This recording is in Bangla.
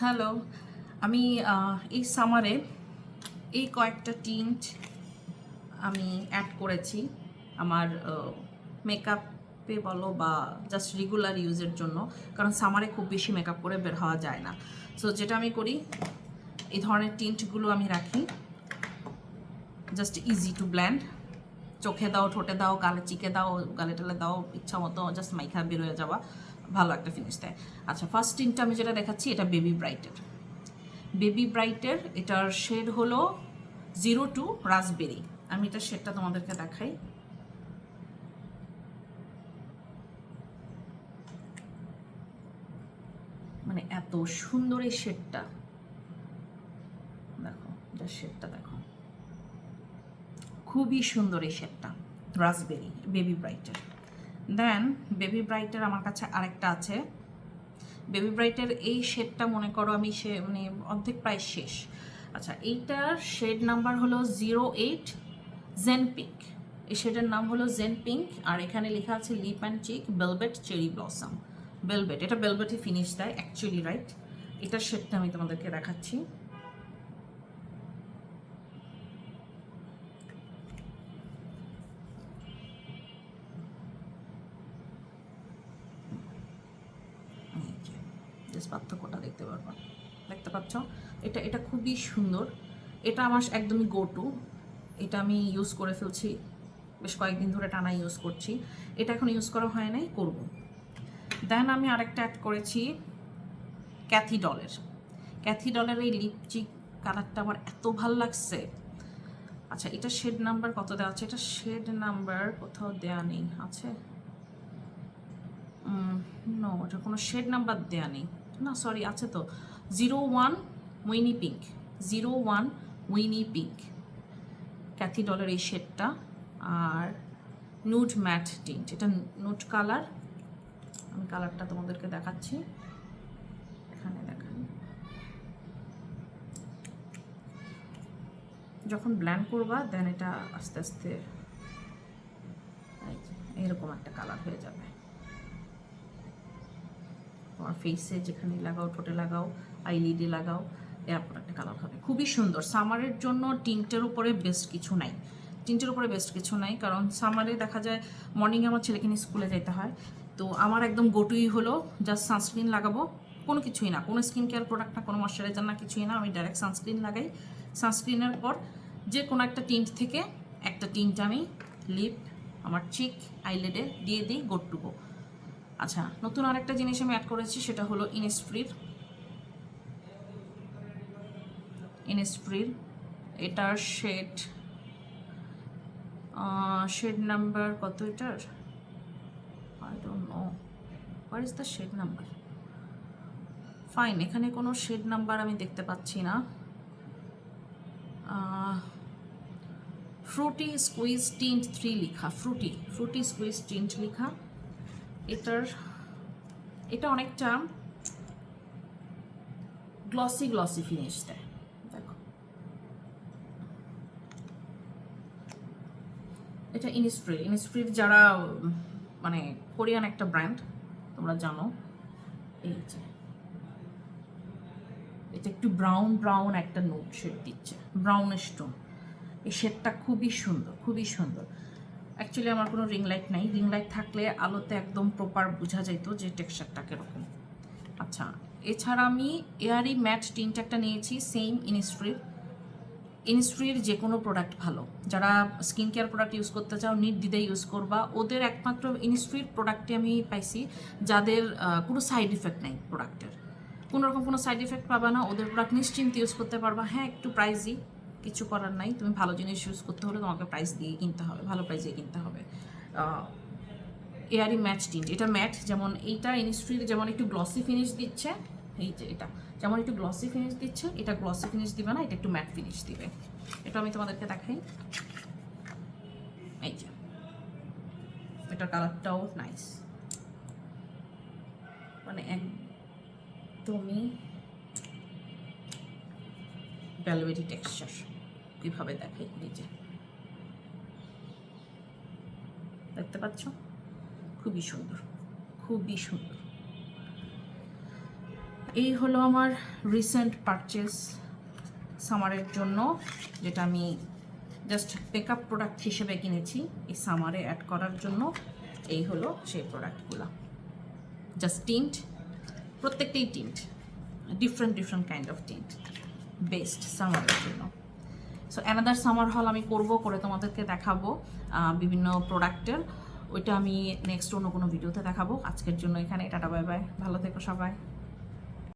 হ্যালো, আমি এই সামারে এই কয়েকটা টিন্ট আমি অ্যাড করেছি আমার মেকআপে বলো বা জাস্ট রেগুলার ইউজের জন্য, কারণ সামারে খুব বেশি মেকআপ করে বের হওয়া যায় না। সো যেটা আমি করি, এই ধরনের টিন্টগুলো আমি রাখি, জাস্ট ইজি টু ব্ল্যান্ড। চোখে দাও, ঠোঁটে দাও, গালে চিকে দাও, গালে টালে দাও, ইচ্ছা মতো জাস্ট মাইখা বের হয়ে যাওয়া, ভালো একটা ফিনিশ দেয়। আচ্ছা, ফার্স্ট টিন্টটা আমি যেটা দেখাচ্ছি এটা বেবি ব্রাইটের এটার শেড হলো 02 রাসবেরি। আমি এটার শেডটা তোমাদেরকে দেখাই। মানে এত সুন্দর এই শেডটা, দেখো এটার শেডটা দেখো, খুবই সুন্দর এই শেডটা রাসবেরি বেবি ব্রাইটের। দেন বেবি ব্রাইটের আমার কাছে আরেকটা আছে। বেবি ব্রাইটের এই শেডটা মনে করো আমি মানে অর্ধেক প্রায় শেষ। আচ্ছা, এইটার শেড নাম্বার হলো 08 জেন পিঙ্ক। এই শেডের নাম হলো জেন পিঙ্ক, আর এখানে লেখা আছে lip and cheek velvet cherry blossom. Velvet, এটা বেলভেটই ফিনিশ দেয় অ্যাকচুয়ালি, রাইট? এটার শেডটা আমি তোমাদেরকে দেখাচ্ছি। পার্থক্যটা দেখতে পাচ্ছ? এটা এটা খুবই সুন্দর। এটা আমার একদমই গো টু। এটা আমি ইউজ করে ফেলছি, বেশ কয়েকদিন ধরে টানা ইউজ করছি। এটা এখন ইউজ করা হয় নাই, করব। দেন আমি আরেকটা অ্যাড করেছি ক্যাথিডলের এই লিপস্টিক কালারটা আমার এত ভাল লাগছে। আচ্ছা, এটা শেড নাম্বার কত দেওয়া আছে? এটা শেড নাম্বার কোথাও দেওয়া নেই, আছে? নো, এটা কোনো শেড নাম্বার দেওয়া নেই। না, সরি, আছে তো, 01 উইনি পিঙ্ক। 01 উইনি পিঙ্ক ক্যাথিডলের এই শেডটা। আর নুড ম্যাট টিন্ট, এটা নুড কালার। আমি কালারটা তোমাদেরকে দেখাচ্ছি, এখানে দেখাই। যখন ব্ল্যান্ড করবা দেন এটা আস্তে আস্তে এরকম একটা কালার হয়ে যাবে। তোমার ফেসে যেখানে লাগাও, ঠোঁটে লাগাও, আইলিডে লাগাও, এরপর একটা কালার হবে, খুবই সুন্দর। সামারের জন্য টিন্টের উপরে বেস্ট কিছু নাই, কারণ সামারে দেখা যায় মর্নিংয়ে আমার ছেলেকে নিয়ে স্কুলে যেতে হয়। তো আমার একদম গোটুই হলো জাস্ট সানস্ক্রিন লাগাবো, কোনো কিছুই না, কোনো স্কিন কেয়ার প্রোডাক্ট না, কোনো ময়শ্চারাইজার না, কিছুই না, আমি ডাইরেক্ট সানস্ক্রিন লাগাই। সানস্ক্রিনের পর যে কোনো একটা টিন্ট থেকে একটা টিন্ট আমি লিপ, আমার চিক, আইলেডে দিয়ে দিই, গোট টু গো। আচ্ছা, নতুন আরেকটা জিনিস আমি অ্যাড করেছি, সেটা হলো ইনিসফ্রির এটার শেড নাম্বার কত এটার? I don't know where is the shade number. Fine, এখানে কোনো শেড নাম্বার আমি দেখতে পাচ্ছি না। ফ্রুটি স্কুইজ টিন্ট 3 লেখা, ফ্রুটি স্কুইজ টিন্ট লেখা। এটা অনেকটা গ্লসি ফিনিশ দেয়, দেখো। এটা ইনিসফ্রির যারা মানে কোরিয়ান একটা ব্র্যান্ড, তোমরা জানো। এই যে এটা একটু ব্রাউন একটা নোট শেড দিচ্ছে, ব্রাউনিশ টোন। এই শেডটা খুবই সুন্দর। অ্যাকচুয়ালি আমার কোনো রিং লাইট নাই, রিং লাইট থাকলে আলোতে একদম প্রপার বোঝা যেত যে টেক্সচারটা কীরকম। আচ্ছা, এছাড়া আমি এয়ারি ম্যাট টিন্ট একটা নিয়েছি, সেম ইনিসফ্রির যে কোনো প্রোডাক্ট ভালো। যারা স্কিন কেয়ার প্রোডাক্ট ইউজ করতে চাও নির্দ্বিধায় ইউজ করবা, ওদের একমাত্র ইনিসফ্রির প্রোডাক্টে আমি পাইছি যাদের কোনো সাইড ইফেক্ট নেই, প্রোডাক্টের কোনো রকম কোনো সাইড ইফেক্ট পাবা না, ওদের প্রোডাক্ট নিশ্চিন্তে ইউজ করতে পারবা। হ্যাঁ, একটু প্রাইসই, কিছু করার নাই, তুমি ভালো জিনিস ইউজ করতে হলে তোমাকে প্রাইস দিয়ে কিনতে হবে, ভালো প্রাইসে কিনতে হবে। এয়ারি ম্যাট টিন্ট, এটা ম্যাট, যেমন এইটা ইনিসফ্রির যেমন একটু গ্লসি ফিনিশ দিচ্ছে, এই যে এটা যেমন একটু গ্লসি ফিনিশ দিচ্ছে, এটা গ্লসি ফিনিশ দিবে না, এটা একটু ম্যাট ফিনিশ দিবে। এটা আমি তোমাদেরকে দেখাই, এই যে এটার কালারটাও নাইস, মানে একদমই ভেলভেটি টেক্সচার। কীভাবে দেখাই, এই যে দেখতে পাচ্ছ, খুবই সুন্দর। এই হলো আমার রিসেন্ট পারচেস সামারের জন্য, যেটা আমি জাস্ট মেকআপ প্রোডাক্ট হিসেবে কিনেছি এই সামারে অ্যাড করার জন্য। এই হলো সেই প্রোডাক্টগুলো, জাস্ট টিন্ট, প্রত্যেকটাই tint, different kind of tint, best সামারের জন্য। সো অ্যানাদার সামার হল আমি করে তোমাদেরকে দেখাবো বিভিন্ন প্রোডাক্টের, ওইটা আমি নেক্সট অন্য কোনো ভিডিওতে দেখাবো। আজকের জন্য এখানে টাটা, বাই বাই, ভালো থেকো সবাই।